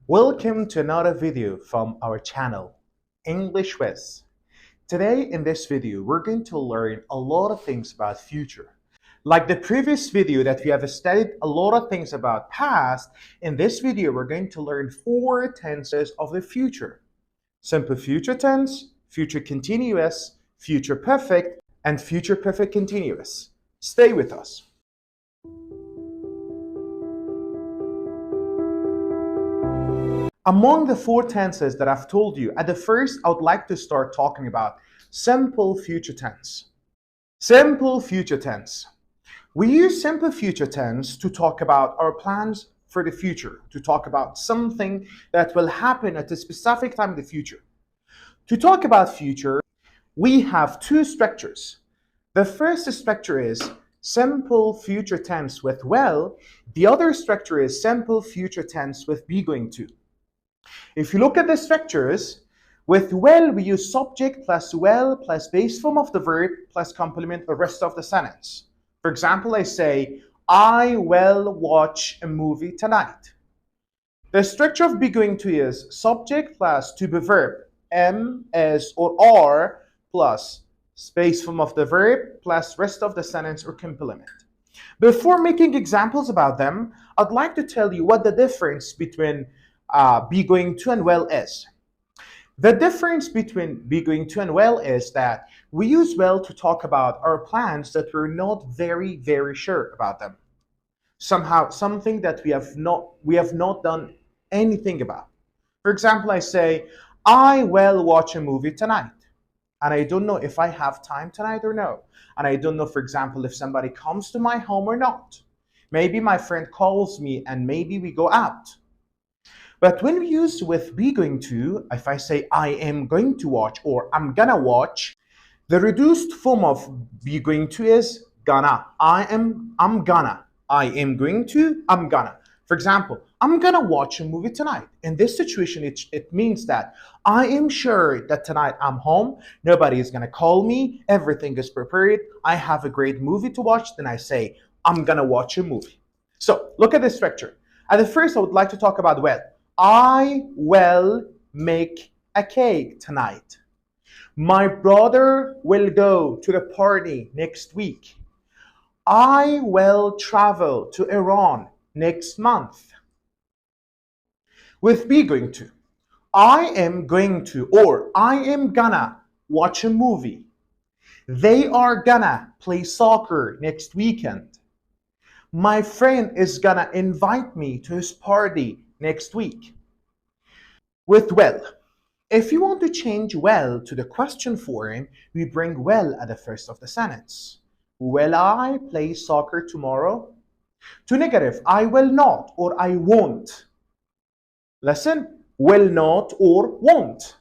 Welcome to another video from our channel, English Wiz. Today in this video, we're going to learn a lot of things about future. Like the previous video that we have studied a lot of things about past, in this video we're going to learn 4 tenses of the future. Simple future tense, future continuous, future perfect, and future perfect continuous. Stay with us. Among the 4 tenses that I've told you, at the first I would like to start talking about simple future tense. Simple future tense. We use simple future tense to talk about our plans for the future, to talk about something that will happen at a specific time in the future. To talk about future, we have 2 structures. The first structure is simple future tense with will. The other structure is simple future tense with be going to. If you look at the structures, with will we use subject plus will plus base form of the verb plus complement the rest of the sentence. For example, I say, I will watch a movie tonight. The structure of be going to is subject plus to be verb, am, is, or are plus base form of the verb plus rest of the sentence or complement. Before making examples about them, I'd like to tell you what the difference between be going to and will is. The difference between be going to and will is that we use will to talk about our plans that we're not very sure about them. Somehow, something that we have not done anything about. For example, I say, I will watch a movie tonight. And I don't know if I have time tonight or no. And I don't know, for example, if somebody comes to my home or not. Maybe my friend calls me and maybe we go out. But when we use with be going to, if I say I am going to watch or I'm gonna watch, the reduced form of be going to is gonna. I'm gonna. I am going to, I'm gonna. For example, I'm gonna watch a movie tonight. In this situation, it means that I am sure that tonight I'm home, nobody is gonna call me, everything is prepared, I have a great movie to watch, then I say, I'm gonna watch a movie. So, look at this structure. At the first, I would like to talk about will. I will make a cake tonight. My brother will go to the party next week. I will travel to Iran next month. With be going to, I am going to or I am gonna watch a movie. They are gonna play soccer next weekend. My friend is gonna invite me to his party next week. With will, if you want to change will to the question form, we bring will at the first of the sentence. Will I play soccer tomorrow? To negative, I will not or I won't. Listen, will not or won't.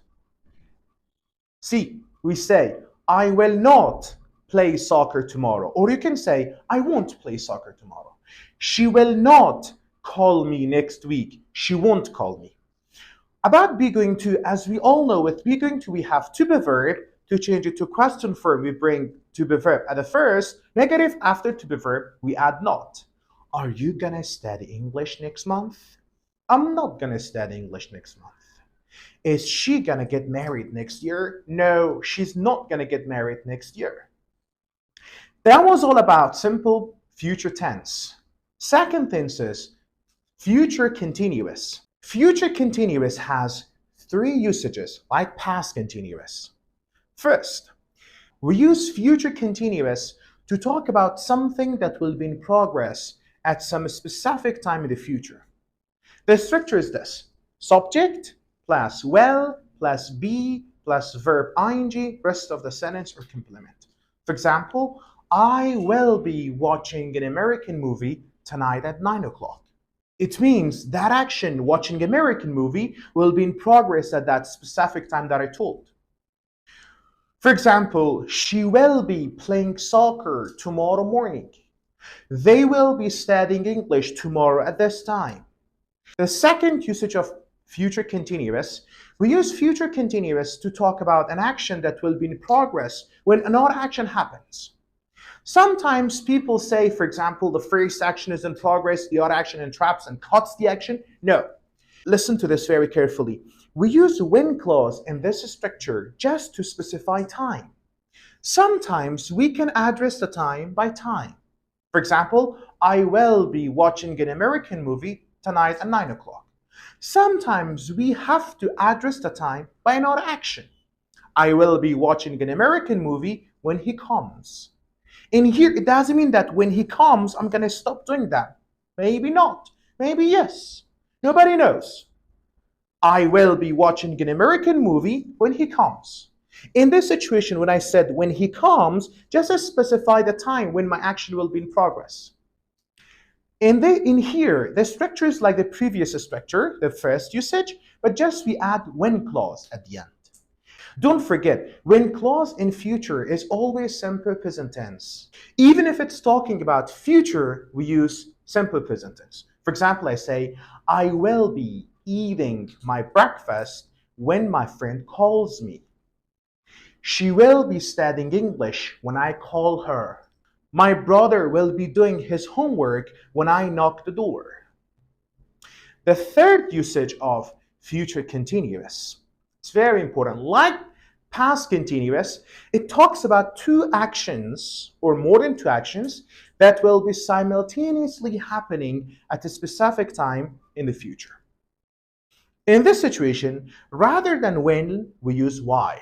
See, we say, I will not play soccer tomorrow. Or you can say, I won't play soccer tomorrow. She will not call me next week. She won't call me. About be going to, as we all know, with be going to, we have to be verb. To change it to question form, we bring to be verb at the first, negative after to be verb, we add not. Are you gonna study English next month? I'm not gonna study English next month. Is she gonna get married next year? No, she's not gonna get married next year. That was all about simple future tense. Second tense is future continuous. Future continuous has 3 usages, like past continuous. First, we use future continuous to talk about something that will be in progress at some specific time in the future. The structure is this: subject plus will plus be plus verb ing, rest of the sentence or complement. For example, I will be watching an American movie tonight at 9 o'clock. It means that action, watching an American movie, will be in progress at that specific time that I told. For example, she will be playing soccer tomorrow morning. They will be studying English tomorrow at this time. The second usage of future continuous, we use future continuous to talk about an action that will be in progress when another action happens. Sometimes people say, for example, the first action is in progress, the other action interrupts and cuts the action. No. Listen to this very carefully. We use when clause in this structure just to specify time. Sometimes we can address the time by time. For example, I will be watching an American movie tonight at 9 o'clock. Sometimes we have to address the time by another action. I will be watching an American movie when he comes. In here, it doesn't mean that when he comes, I'm going to stop doing that. Maybe not. Maybe yes. Nobody knows. I will be watching an American movie when he comes. In this situation, when I said when he comes, just to specify the time when my action will be in progress. In here, the structure is like the previous structure, the first usage, but just we add when clause at the end. Don't forget, when clause in future is always simple present tense. Even if it's talking about future, we use simple present tense. For example, I say, I will be eating my breakfast when my friend calls me. She will be studying English when I call her. My brother will be doing his homework when I knock the door. The third usage of future continuous, it's very important. Like past continuous, it talks about two actions or more than two actions that will be simultaneously happening at a specific time in the future. In this situation, rather than when, we use while.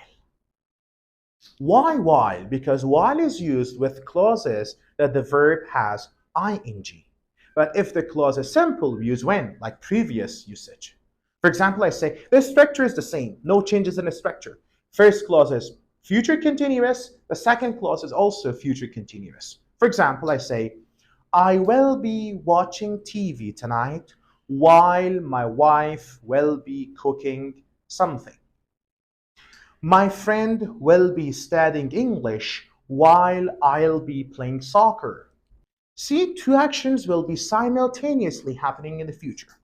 Why while? Because while is used with clauses that the verb has ing. But if the clause is simple, we use when, like previous usage. For example, I say, the structure is the same, no changes in the structure. First clause is future continuous, the second clause is also future continuous. For example, I say, I will be watching TV tonight while my wife will be cooking something. My friend will be studying English while I'll be playing soccer. See, two actions will be simultaneously happening in the future.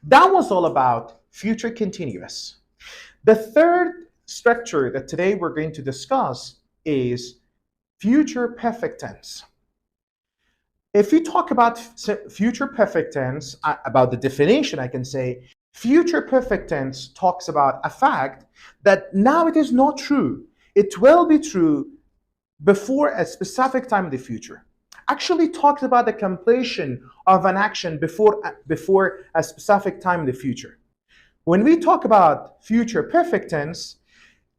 That was all about future continuous. The third structure that today we're going to discuss is future perfect tense. If we talk about future perfect tense, about the definition, I can say future perfect tense talks about a fact that now it is not true. It will be true before a specific time in the future. Actually talks about the completion of an action before a specific time in the future. When we talk about future perfect tense,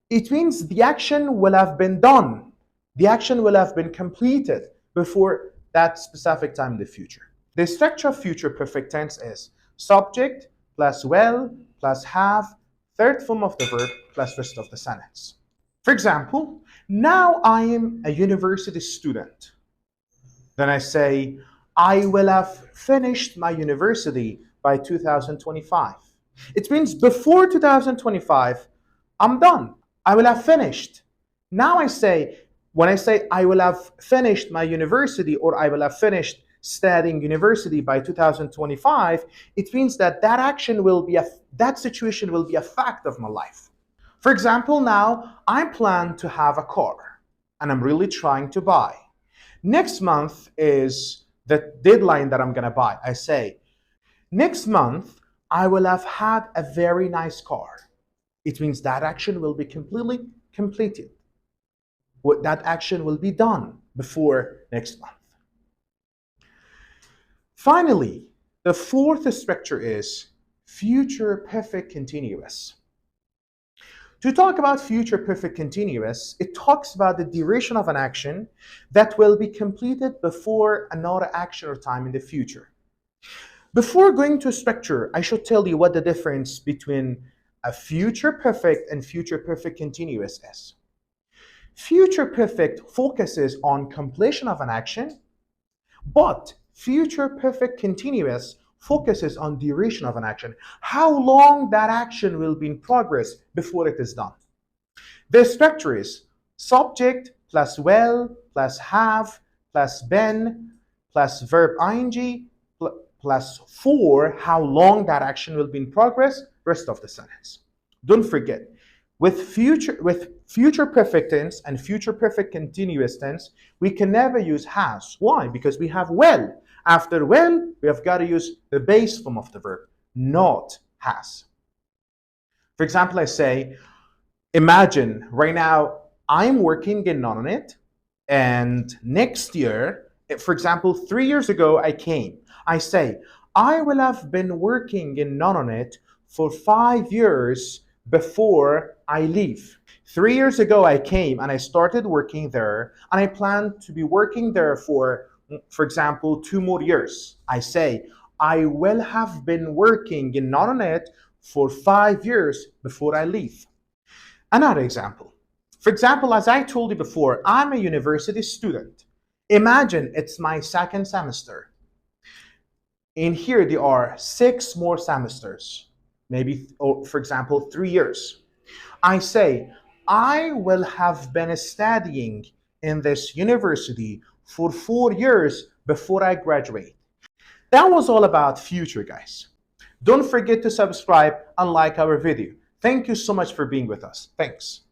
it means the action will have been done. The action will have been completed before that specific time in the future. The structure of future perfect tense is subject plus will plus have, third form of the verb plus rest of the sentence. For example, now I am a university student. Then I say, I will have finished my university by 2025. It means before 2025, I'm done. I will have finished. Now I say, when I say I will have finished my university or I will have finished studying university by 2025, it means that that action will be that situation will be a fact of my life. For example, now I plan to have a car and I'm really trying to buy. Next month is the deadline that I'm going to buy. I say, next month I will have had a very nice car. It means that action will be completely completed. That action will be done before next month. Finally, the fourth structure is future perfect continuous. To talk about future perfect continuous, it talks about the duration of an action that will be completed before another action or time in the future. Before going to structure, I should tell you what the difference between a future perfect and future perfect continuous is. Future perfect focuses on completion of an action, but future perfect continuous focuses on duration of an action, how long that action will be in progress before it is done. The structure is subject plus will plus have plus been plus verb ing plus for how long that action will be in progress, rest of the sentence. Don't forget, with future perfect tense and future perfect continuous tense, we can never use has. Why? Because we have will. After will, we have got to use the base form of the verb, not has. For example, I say, imagine right now I'm working in Nononit, and next year, for example, 3 years ago I came. I say, I will have been working in Nononit for 5 years before I leave. 3 years ago I came and I started working there, and I plan to be working there for example, 2 more years. I say, I will have been working in Nononit for 5 years before I leave. Another example. For example, as I told you before, I'm a university student. Imagine it's my second semester. In here, there are 6 more semesters, maybe, or for example, 3 years. I say, I will have been studying in this university for 4 years before I graduate. That was all about future, guys. Don't forget to subscribe and like our video. Thank you so much for being with us. Thanks.